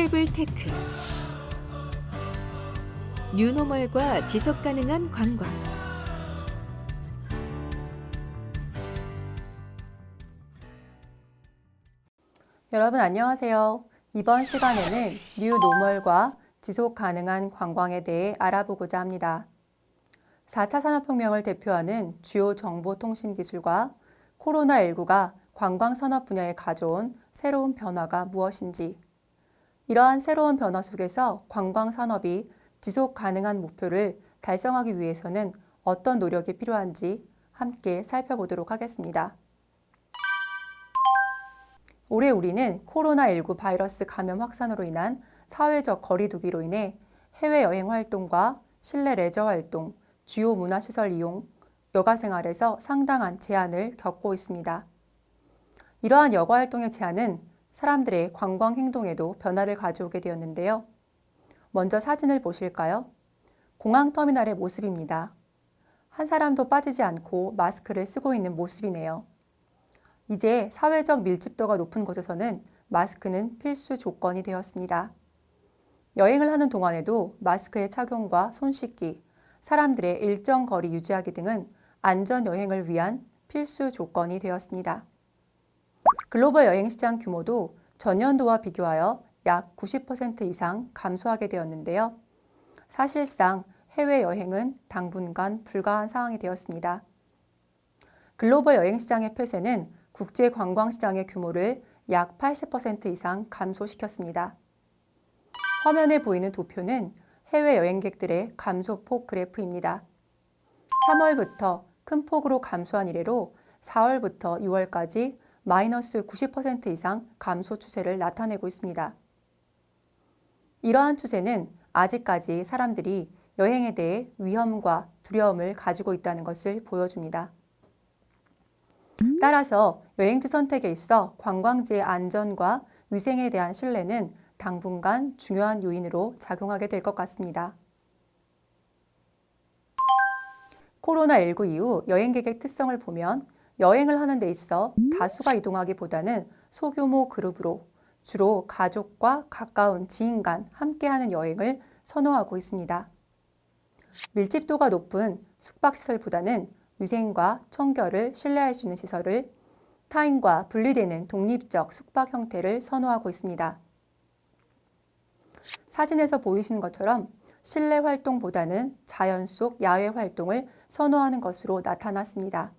트래블 테크 뉴노멀과 지속가능한 관광. 여러분 안녕하세요. 이번 시간에는 뉴노멀과 지속가능한 관광에 대해 알아보고자 합니다. 4차 산업혁명을 대표하는 주요 정보통신기술과 코로나19가 관광산업 분야에 가져온 새로운 변화가 무엇인지, 이러한 새로운 변화 속에서 관광산업이 지속가능한 목표를 달성하기 위해서는 어떤 노력이 필요한지 함께 살펴보도록 하겠습니다. 올해 우리는 코로나19 바이러스 감염 확산으로 인한 사회적 거리두기로 인해 해외여행 활동과 실내 레저 활동, 주요 문화시설 이용, 여가 생활에서 상당한 제한을 겪고 있습니다. 이러한 여가 활동의 제한은 사람들의 관광 행동에도 변화를 가져오게 되었는데요. 먼저 사진을 보실까요? 공항터미널의 모습입니다. 한 사람도 빠지지 않고 마스크를 쓰고 있는 모습이네요. 이제 사회적 밀집도가 높은 곳에서는 마스크는 필수 조건이 되었습니다. 여행을 하는 동안에도 마스크의 착용과 손 씻기, 사람들의 일정 거리 유지하기 등은 안전 여행을 위한 필수 조건이 되었습니다. 글로벌 여행시장 규모도 전년도와 비교하여 약 90% 이상 감소하게 되었는데요. 사실상 해외여행은 당분간 불가한 상황이 되었습니다. 글로벌 여행시장의 폐쇄는 국제관광시장의 규모를 약 80% 이상 감소시켰습니다. 화면에 보이는 도표는 해외 여행객들의 감소폭 그래프입니다. 3월부터 큰 폭으로 감소한 이래로 4월부터 6월까지 마이너스 90% 이상 감소 추세를 나타내고 있습니다. 이러한 추세는 아직까지 사람들이 여행에 대해 위험과 두려움을 가지고 있다는 것을 보여줍니다. 따라서 여행지 선택에 있어 관광지의 안전과 위생에 대한 신뢰는 당분간 중요한 요인으로 작용하게 될 것 같습니다. 코로나19 이후 여행객의 특성을 보면 여행을 하는 데 있어 다수가 이동하기보다는 소규모 그룹으로 주로 가족과 가까운 지인 간 함께하는 여행을 선호하고 있습니다. 밀집도가 높은 숙박시설보다는 위생과 청결을 신뢰할 수 있는 시설을, 타인과 분리되는 독립적 숙박 형태를 선호하고 있습니다. 사진에서 보이시는 것처럼 실내 활동보다는 자연 속 야외 활동을 선호하는 것으로 나타났습니다.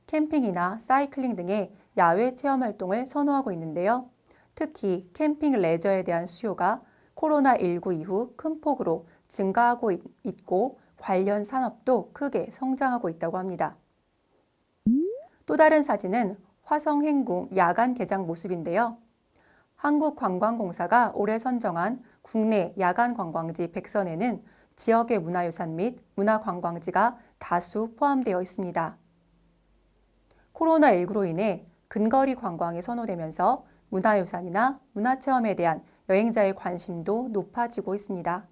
캠핑이나 사이클링 등의 야외 체험 활동을 선호하고 있는데요. 특히 캠핑 레저에 대한 수요가 코로나19 이후 큰 폭으로 증가하고 있고 관련 산업도 크게 성장하고 있다고 합니다. 또 다른 사진은 화성 행궁 야간 개장 모습인데요. 한국관광공사가 올해 선정한 국내 야간 관광지 100선에는 지역의 문화유산 및 문화관광지가 다수 포함되어 있습니다. 코로나19로 인해 근거리 관광이 선호되면서 문화유산이나 문화체험에 대한 여행자의 관심도 높아지고 있습니다.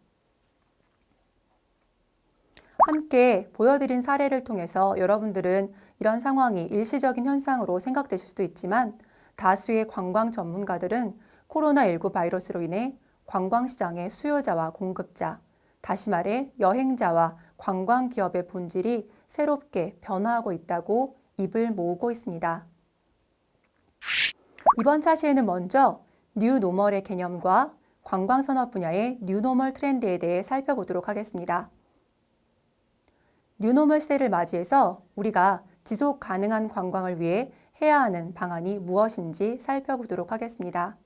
함께 보여드린 사례를 통해서 여러분들은 이런 상황이 일시적인 현상으로 생각되실 수도 있지만 다수의 관광 전문가들은 코로나19 바이러스로 인해 관광시장의 수요자와 공급자, 다시 말해 여행자와 관광기업의 본질이 새롭게 변화하고 있다고 입을 모으고 있습니다. 이번 차시에는 먼저 뉴노멀의 개념과 관광산업 분야의 뉴노멀 트렌드에 대해 살펴보도록 하겠습니다. 뉴노멀 시대를 맞이해서 우리가 지속 가능한 관광을 위해 해야 하는 방안이 무엇인지 살펴보도록 하겠습니다.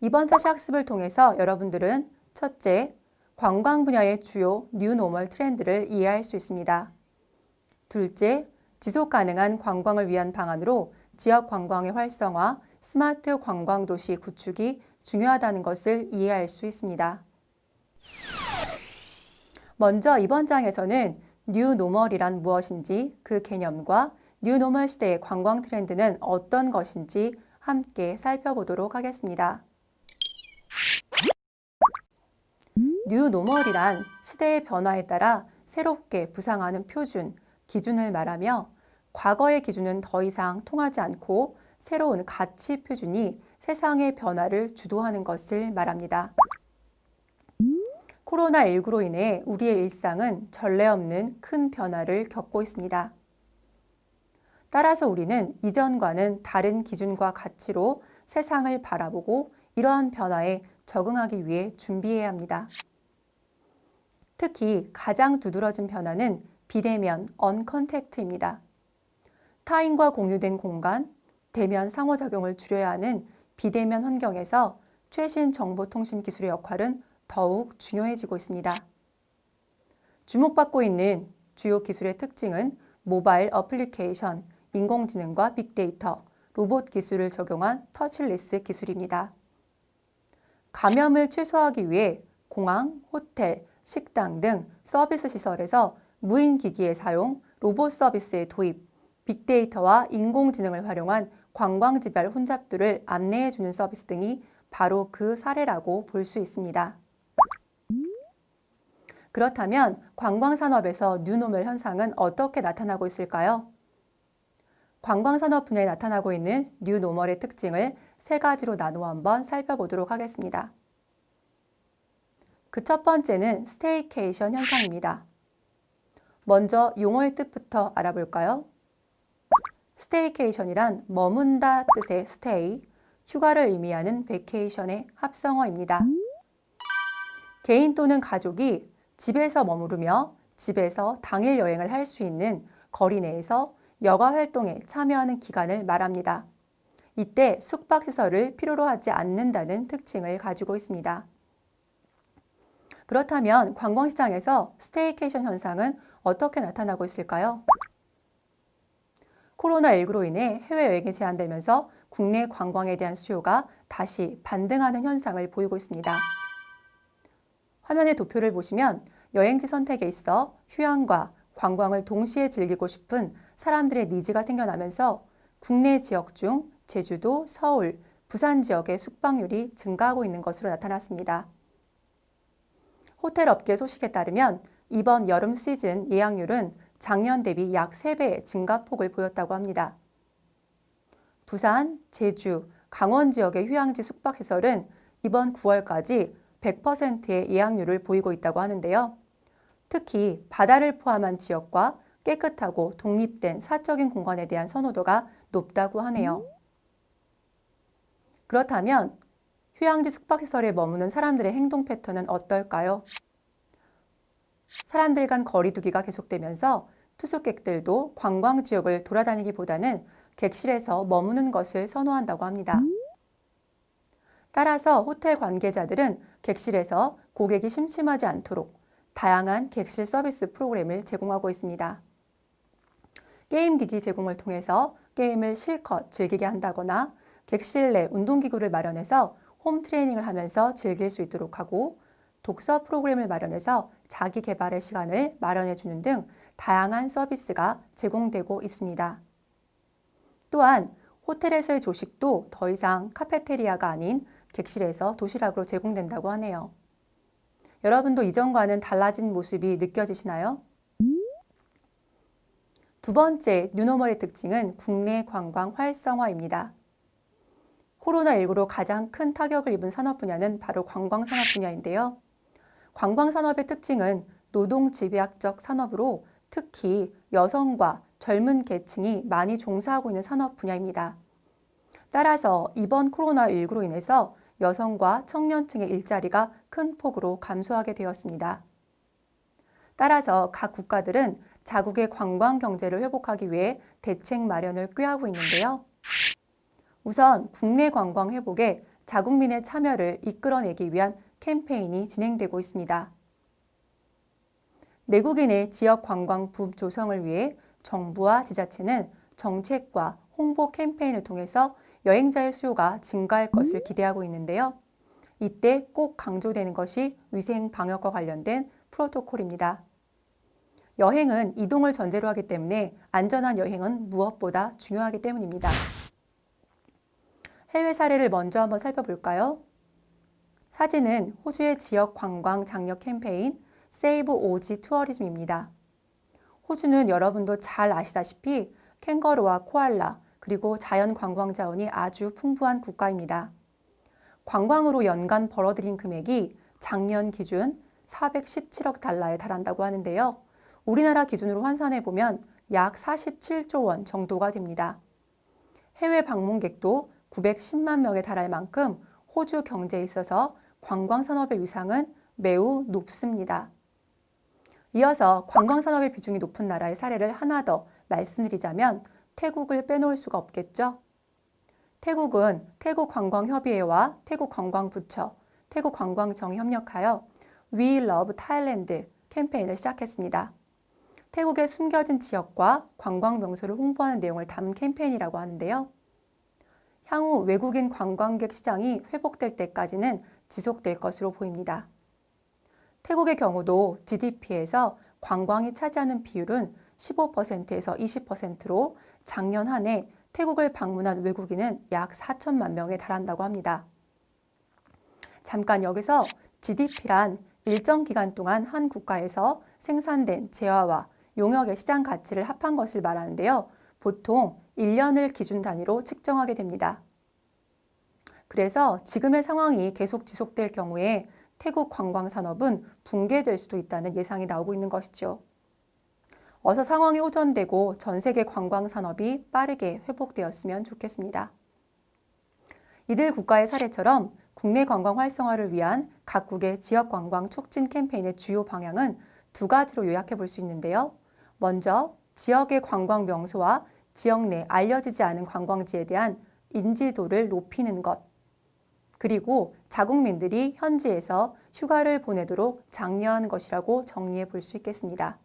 이번 차시 학습을 통해서 여러분들은 첫째, 관광 분야의 주요 뉴노멀 트렌드를 이해할 수 있습니다. 둘째, 지속 가능한 관광을 위한 방안으로 지역 관광의 활성화, 스마트 관광 도시 구축이 중요하다는 것을 이해할 수 있습니다. 먼저 이번 장에서는 뉴노멀이란 무엇인지, 그 개념과 뉴노멀 시대의 관광 트렌드는 어떤 것인지 함께 살펴보도록 하겠습니다. 뉴노멀이란 시대의 변화에 따라 새롭게 부상하는 표준, 기준을 말하며 과거의 기준은 더 이상 통하지 않고 새로운 가치 표준이 세상의 변화를 주도하는 것을 말합니다. 코로나19로 인해 우리의 일상은 전례 없는 큰 변화를 겪고 있습니다. 따라서 우리는 이전과는 다른 기준과 가치로 세상을 바라보고 이러한 변화에 적응하기 위해 준비해야 합니다. 특히 가장 두드러진 변화는 비대면 언컨택트입니다. 타인과 공유된 공간, 대면 상호작용을 줄여야 하는 비대면 환경에서 최신 정보통신 기술의 역할은 더욱 중요해지고 있습니다. 주목받고 있는 주요 기술의 특징은 모바일 어플리케이션, 인공지능과 빅데이터, 로봇 기술을 적용한 터치리스 기술입니다. 감염을 최소화하기 위해 공항, 호텔, 식당 등 서비스 시설에서 무인 기기의 사용, 로봇 서비스의 도입, 빅데이터와 인공지능을 활용한 관광지별 혼잡도를 안내해주는 서비스 등이 바로 그 사례라고 볼 수 있습니다. 그렇다면 관광산업에서 뉴노멀 현상은 어떻게 나타나고 있을까요? 관광산업 분야에 나타나고 있는 뉴노멀의 특징을 세 가지로 나누어 한번 살펴보도록 하겠습니다. 그 첫 번째는 스테이케이션 현상입니다. 먼저 용어의 뜻부터 알아볼까요? 스테이케이션이란 머문다 뜻의 스테이, 휴가를 의미하는 베케이션의 합성어입니다. 개인 또는 가족이 집에서 머무르며 집에서 당일 여행을 할 수 있는 거리 내에서 여가 활동에 참여하는 기간을 말합니다. 이때 숙박시설을 필요로 하지 않는다는 특징을 가지고 있습니다. 그렇다면 관광시장에서 스테이케이션 현상은 어떻게 나타나고 있을까요? 코로나19로 인해 해외여행이 제한되면서 국내 관광에 대한 수요가 다시 반등하는 현상을 보이고 있습니다. 화면의 도표를 보시면 여행지 선택에 있어 휴양과 관광을 동시에 즐기고 싶은 사람들의 니즈가 생겨나면서 국내 지역 중 제주도, 서울, 부산 지역의 숙박률이 증가하고 있는 것으로 나타났습니다. 호텔 업계 소식에 따르면 이번 여름 시즌 예약률은 작년 대비 약 3배의 증가폭을 보였다고 합니다. 부산, 제주, 강원 지역의 휴양지 숙박시설은 이번 9월까지 100%의 예약률을 보이고 있다고 하는데요. 특히 바다를 포함한 지역과 깨끗하고 독립된 사적인 공간에 대한 선호도가 높다고 하네요. 그렇다면 휴양지 숙박시설에 머무는 사람들의 행동 패턴은 어떨까요? 사람들 간 거리 두기가 계속되면서 투숙객들도 관광 지역을 돌아다니기보다는 객실에서 머무는 것을 선호한다고 합니다. 따라서 호텔 관계자들은 객실에서 고객이 심심하지 않도록 다양한 객실 서비스 프로그램을 제공하고 있습니다. 게임기기 제공을 통해서 게임을 실컷 즐기게 한다거나 객실 내 운동기구를 마련해서 홈 트레이닝을 하면서 즐길 수 있도록 하고 독서 프로그램을 마련해서 자기 개발의 시간을 마련해 주는 등 다양한 서비스가 제공되고 있습니다. 또한 호텔에서의 조식도 더 이상 카페테리아가 아닌 객실에서 도시락으로 제공된다고 하네요. 여러분도 이전과는 달라진 모습이 느껴지시나요? 두 번째 뉴노멀의 특징은 국내 관광 활성화입니다. 코로나19로 가장 큰 타격을 입은 산업 분야는 바로 관광산업 분야인데요. 관광산업의 특징은 노동집약적 산업으로 특히 여성과 젊은 계층이 많이 종사하고 있는 산업 분야입니다. 따라서 이번 코로나19로 인해서 여성과 청년층의 일자리가 큰 폭으로 감소하게 되었습니다. 따라서 각 국가들은 자국의 관광 경제를 회복하기 위해 대책 마련을 꾀하고 있는데요. 우선 국내 관광 회복에 자국민의 참여를 이끌어내기 위한 캠페인이 진행되고 있습니다. 내국인의 지역 관광 붐 조성을 위해 정부와 지자체는 정책과 홍보 캠페인을 통해서 여행자의 수요가 증가할 것을 기대하고 있는데요. 이때 꼭 강조되는 것이 위생 방역과 관련된 프로토콜입니다. 여행은 이동을 전제로 하기 때문에 안전한 여행은 무엇보다 중요하기 때문입니다. 해외 사례를 먼저 한번 살펴볼까요? 사진은 호주의 지역 관광 장려 캠페인 세이브 오지 투어리즘입니다. 호주는 여러분도 잘 아시다시피 캥거루와 코알라, 그리고 자연 관광 자원이 아주 풍부한 국가입니다. 관광으로 연간 벌어들인 금액이 작년 기준 417억 달러에 달한다고 하는데요. 우리나라 기준으로 환산해 보면 약 47조 원 정도가 됩니다. 해외 방문객도 910만 명에 달할 만큼 호주 경제에 있어서 관광산업의 위상은 매우 높습니다. 이어서 관광산업의 비중이 높은 나라의 사례를 하나 더 말씀드리자면 태국을 빼놓을 수가 없겠죠. 태국은 태국관광협의회와 태국관광부처, 태국관광청이 협력하여 We Love Thailand 캠페인을 시작했습니다. 태국의 숨겨진 지역과 관광 명소를 홍보하는 내용을 담은 캠페인이라고 하는데요. 향후 외국인 관광객 시장이 회복될 때까지는 지속될 것으로 보입니다. 태국의 경우도 GDP에서 관광이 차지하는 비율은 15%에서 20%로 작년 한 해 태국을 방문한 외국인은 약 4천만 명에 달한다고 합니다. 잠깐 여기서 GDP란 일정 기간 동안 한 국가에서 생산된 재화와 용역의 시장 가치를 합한 것을 말하는데요. 보통 1년을 기준 단위로 측정하게 됩니다. 그래서 지금의 상황이 계속 지속될 경우에 태국 관광산업은 붕괴될 수도 있다는 예상이 나오고 있는 것이죠. 어서 상황이 호전되고 전 세계 관광산업이 빠르게 회복되었으면 좋겠습니다. 이들 국가의 사례처럼 국내 관광 활성화를 위한 각국의 지역 관광 촉진 캠페인의 주요 방향은 두 가지로 요약해 볼 수 있는데요. 먼저 지역의 관광 명소와 지역 내 알려지지 않은 관광지에 대한 인지도를 높이는 것. 그리고 자국민들이 현지에서 휴가를 보내도록 장려하는 것이라고 정리해 볼 수 있겠습니다.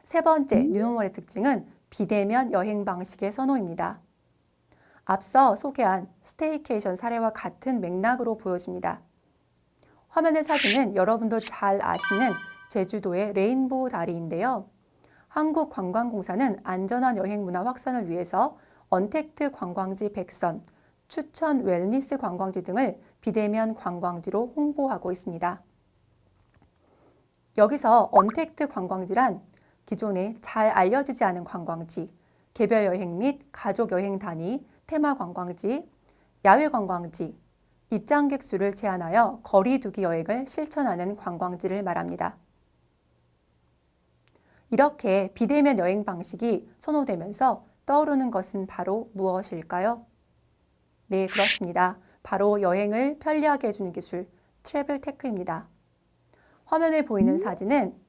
세 번째, 뉴노멀의 특징은 비대면 여행 방식의 선호입니다. 앞서 소개한 스테이케이션 사례와 같은 맥락으로 보여집니다. 화면의 사진은 여러분도 잘 아시는 제주도의 레인보우 다리인데요. 한국관광공사는 안전한 여행 문화 확산을 위해서 언택트 관광지 100선, 추천 웰니스 관광지 등을 비대면 관광지로 홍보하고 있습니다. 여기서 언택트 관광지란 기존에 잘 알려지지 않은 관광지, 개별 여행 및 가족 여행 단위, 테마 관광지, 야외 관광지, 입장객 수를 제한하여 거리두기 여행을 실천하는 관광지를 말합니다. 이렇게 비대면 여행 방식이 선호되면서 떠오르는 것은 바로 무엇일까요? 네, 그렇습니다. 바로 여행을 편리하게 해주는 기술, 트래블 테크입니다. 화면에 보이는 사진은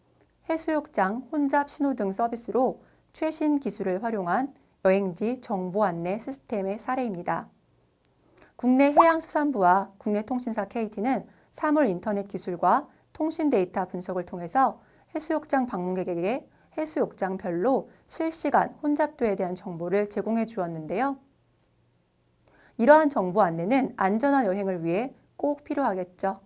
해수욕장 혼잡 신호등 서비스로 최신 기술을 활용한 여행지 정보 안내 시스템의 사례입니다. 국내 해양수산부와 국내통신사 KT는 사물 인터넷 기술과 통신 데이터 분석을 통해서 해수욕장 방문객에게 해수욕장별로 실시간 혼잡도에 대한 정보를 제공해 주었는데요. 이러한 정보 안내는 안전한 여행을 위해 꼭 필요하겠죠.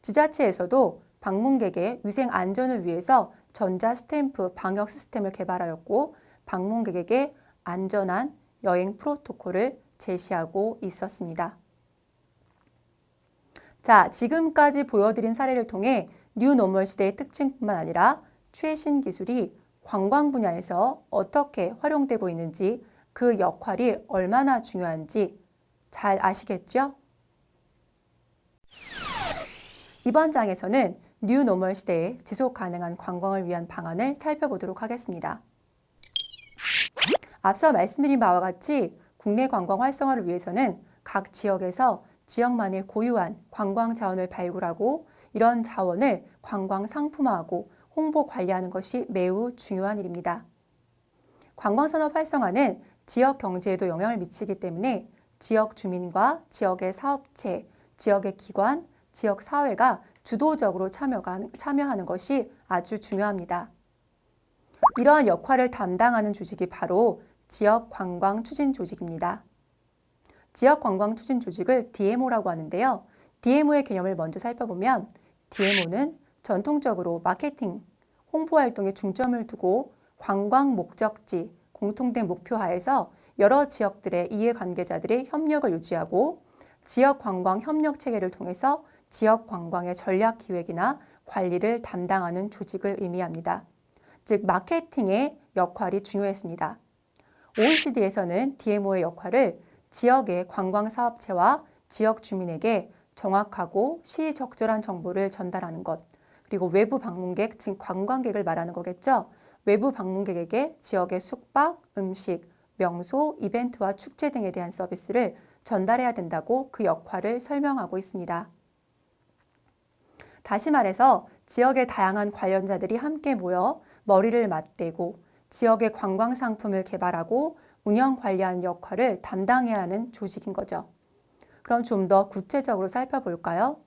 지자체에서도 방문객의 위생 안전을 위해서 전자 스탬프 방역 시스템을 개발하였고 방문객에게 안전한 여행 프로토콜을 제시하고 있었습니다. 자, 지금까지 보여드린 사례를 통해 뉴노멀 시대의 특징뿐만 아니라 최신 기술이 관광 분야에서 어떻게 활용되고 있는지 그 역할이 얼마나 중요한지 잘 아시겠죠? 이번 장에서는 뉴노멀 시대의 지속 가능한 관광을 위한 방안을 살펴보도록 하겠습니다. 앞서 말씀드린 바와 같이 국내 관광 활성화를 위해서는 각 지역에서 지역만의 고유한 관광 자원을 발굴하고 이런 자원을 관광 상품화하고 홍보 관리하는 것이 매우 중요한 일입니다. 관광산업 활성화는 지역 경제에도 영향을 미치기 때문에 지역 주민과 지역의 사업체, 지역의 기관, 지역 사회가 주도적으로 참여하는 것이 아주 중요합니다. 이러한 역할을 담당하는 조직이 바로 지역관광추진조직입니다. 지역관광추진조직을 DMO라고 하는데요. DMO의 개념을 먼저 살펴보면 DMO는 전통적으로 마케팅, 홍보활동에 중점을 두고 관광 목적지, 공통된 목표 하에서 여러 지역들의 이해관계자들의 협력을 유지하고 지역관광 협력체계를 통해서 지역관광의 전략기획이나 관리를 담당하는 조직을 의미합니다. 즉 마케팅의 역할이 중요했습니다. OECD에서는 DMO의 역할을 지역의 관광사업체와 지역 주민에게 정확하고 시의적절한 정보를 전달하는 것, 그리고 외부 방문객, 즉 관광객을 말하는 거겠죠. 외부 방문객에게 지역의 숙박, 음식, 명소, 이벤트와 축제 등에 대한 서비스를 전달해야 된다고 그 역할을 설명하고 있습니다. 다시 말해서 지역의 다양한 관련자들이 함께 모여 머리를 맞대고 지역의 관광 상품을 개발하고 운영 관리하는 역할을 담당해야 하는 조직인 거죠. 그럼 좀 더 구체적으로 살펴볼까요?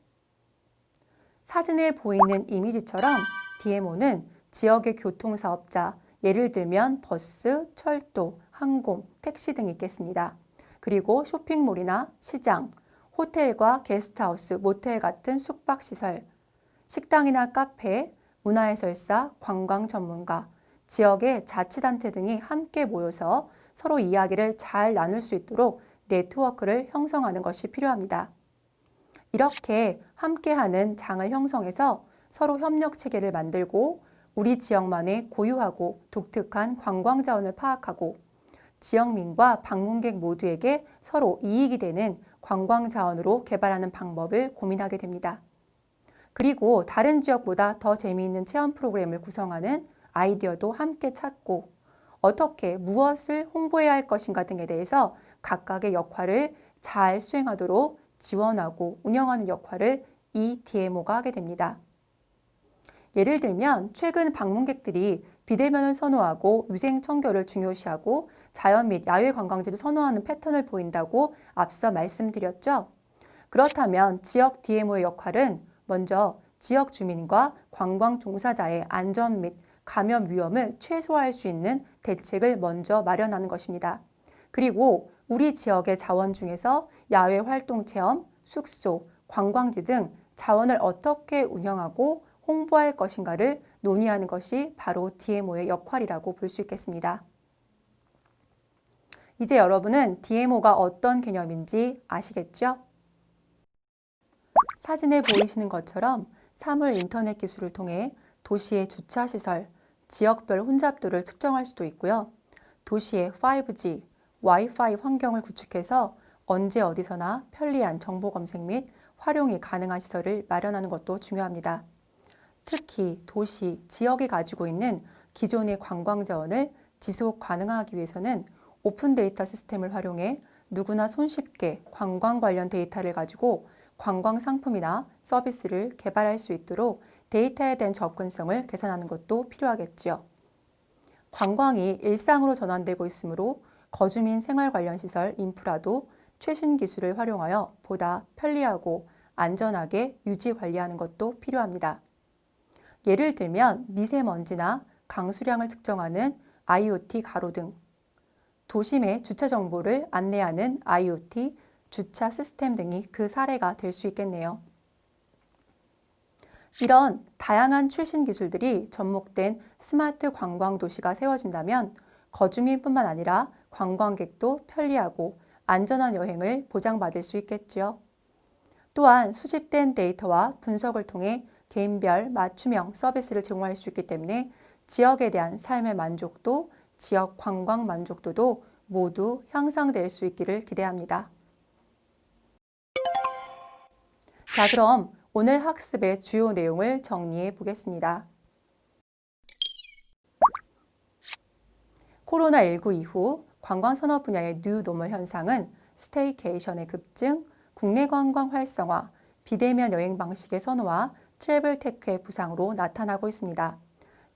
사진에 보이는 이미지처럼 DMO는 지역의 교통사업자, 예를 들면 버스, 철도, 항공, 택시 등이 있겠습니다. 그리고 쇼핑몰이나 시장, 호텔과 게스트하우스, 모텔 같은 숙박시설, 식당이나 카페, 문화해설사, 관광 전문가, 지역의 자치단체 등이 함께 모여서 서로 이야기를 잘 나눌 수 있도록 네트워크를 형성하는 것이 필요합니다. 이렇게 함께하는 장을 형성해서 서로 협력 체계를 만들고 우리 지역만의 고유하고 독특한 관광 자원을 파악하고 지역민과 방문객 모두에게 서로 이익이 되는 관광 자원으로 개발하는 방법을 고민하게 됩니다. 그리고 다른 지역보다 더 재미있는 체험 프로그램을 구성하는 아이디어도 함께 찾고 어떻게 무엇을 홍보해야 할 것인가 등에 대해서 각각의 역할을 잘 수행하도록 지원하고 운영하는 역할을 이 DMO가 하게 됩니다. 예를 들면 최근 방문객들이 비대면을 선호하고 위생 청결을 중요시하고 자연 및 야외 관광지를 선호하는 패턴을 보인다고 앞서 말씀드렸죠. 그렇다면 지역 DMO의 역할은 먼저 지역 주민과 관광 종사자의 안전 및 감염 위험을 최소화할 수 있는 대책을 먼저 마련하는 것입니다. 그리고 우리 지역의 자원 중에서 야외 활동 체험, 숙소, 관광지 등 자원을 어떻게 운영하고 홍보할 것인가를 논의하는 것이 바로 DMO의 역할이라고 볼 수 있겠습니다. 이제 여러분은 DMO가 어떤 개념인지 아시겠죠? 사진에 보이시는 것처럼 사물 인터넷 기술을 통해 도시의 주차시설, 지역별 혼잡도를 측정할 수도 있고요. 도시의 5G, 와이파이 환경을 구축해서 언제 어디서나 편리한 정보 검색 및 활용이 가능한 시설을 마련하는 것도 중요합니다. 특히 도시, 지역이 가지고 있는 기존의 관광 자원을 지속 가능하기 위해서는 오픈 데이터 시스템을 활용해 누구나 손쉽게 관광 관련 데이터를 가지고 관광 상품이나 서비스를 개발할 수 있도록 데이터에 대한 접근성을 개선하는 것도 필요하겠지요. 관광이 일상으로 전환되고 있으므로 거주민 생활 관련 시설 인프라도 최신 기술을 활용하여 보다 편리하고 안전하게 유지 관리하는 것도 필요합니다. 예를 들면 미세먼지나 강수량을 측정하는 IoT 가로등, 도심의 주차 정보를 안내하는 IoT 주차 시스템 등이 그 사례가 될 수 있겠네요. 이런 다양한 최신 기술들이 접목된 스마트 관광 도시가 세워진다면 거주민뿐만 아니라 관광객도 편리하고 안전한 여행을 보장받을 수 있겠지요. 또한 수집된 데이터와 분석을 통해 개인별 맞춤형 서비스를 제공할 수 있기 때문에 지역에 대한 삶의 만족도, 지역 관광 만족도도 모두 향상될 수 있기를 기대합니다. 자, 그럼 오늘 학습의 주요 내용을 정리해 보겠습니다. 코로나19 이후 관광 산업 분야의 뉴 노멀 현상은 스테이케이션의 급증, 국내 관광 활성화, 비대면 여행 방식의 선호와 트래블 테크의 부상으로 나타나고 있습니다.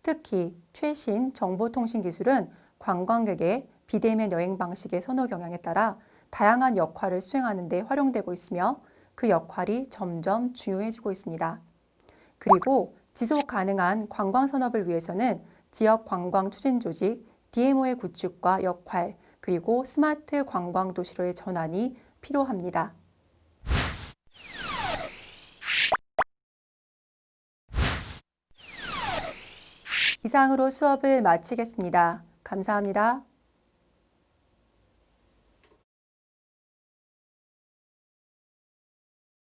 특히 최신 정보통신 기술은 관광객의 비대면 여행 방식의 선호 경향에 따라 다양한 역할을 수행하는 데 활용되고 있으며 그 역할이 점점 중요해지고 있습니다. 그리고 지속 가능한 관광 산업을 위해서는 지역 관광 추진 조직, DMO의 구축과 역할, 그리고 스마트 관광 도시로의 전환이 필요합니다. 이상으로 수업을 마치겠습니다. 감사합니다.